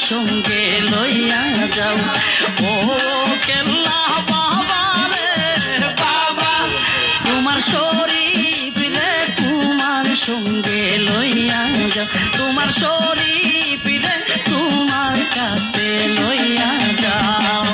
সঙ্গে লইয়া যাও ও কেল্লা বাবা রে বাবা তোমার শরীফ রে তোমার সঙ্গে লইয়া যাও তোমার শরীফ রে তোমার কাছে লইয়া যাও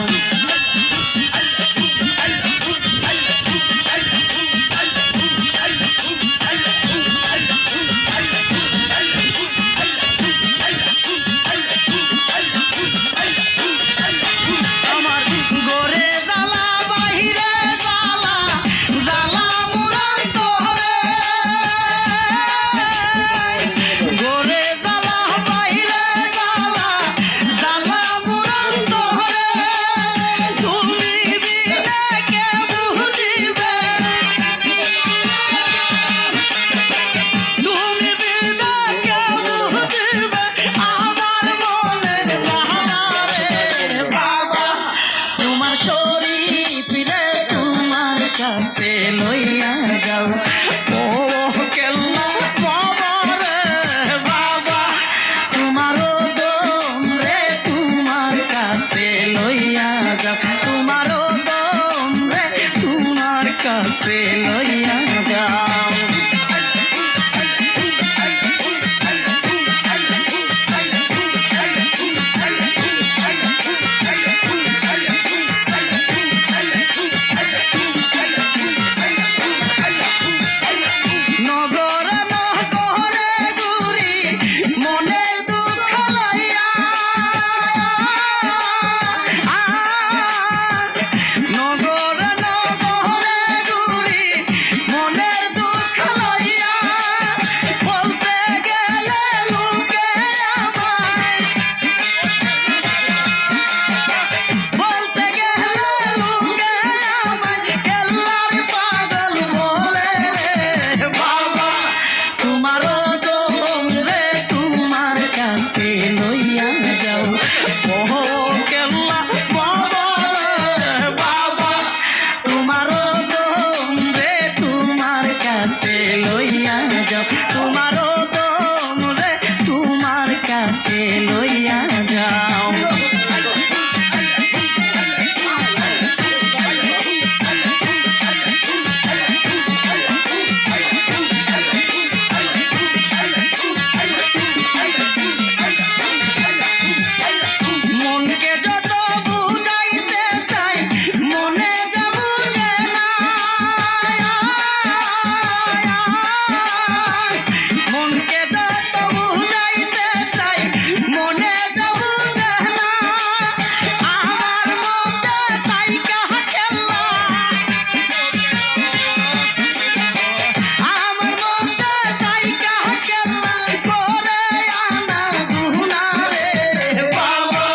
কাছে লইয়া যাও ও কেল্লা বাবা রে বাবা তোমারও দম রে তোমার কাছে লইয়া যাও তোমারও দম রে তোমার কাছে লইয়া যাও লইয়া যাও তোমারও দম রে তোমার কাছে লইয়া যাও মনকে যত বুঝাইতে চাই মনে যা বুঝে না মনকে যত বুঝাইতে চাই মনে যা বুঝে না আমার মধ্যে তাই কাহা খেলা আমার মধ্যে তাই কাহা খেলা করে আনা গুনা রে বাবা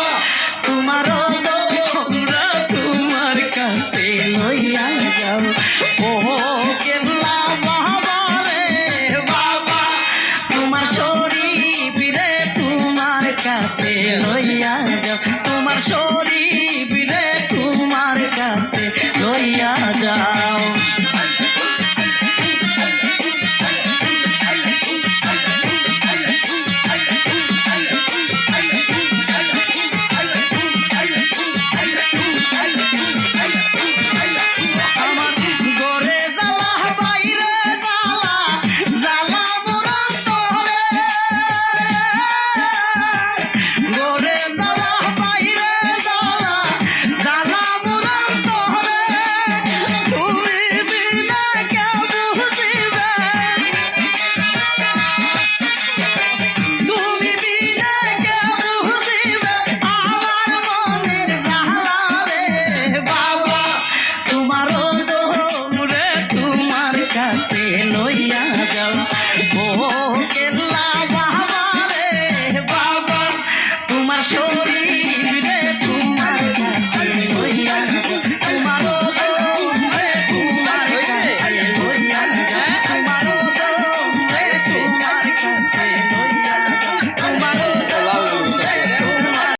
তোমারও দোমরা তোমার কাছে লইয়া যাও ও কেল্লা বাবা রে বাবা তোমার শরীফ রে তোমার কাছে লইয়া যাও তোমার শরীফ রে তোমার কাছে লইয়া যাও লইয়া যাও ও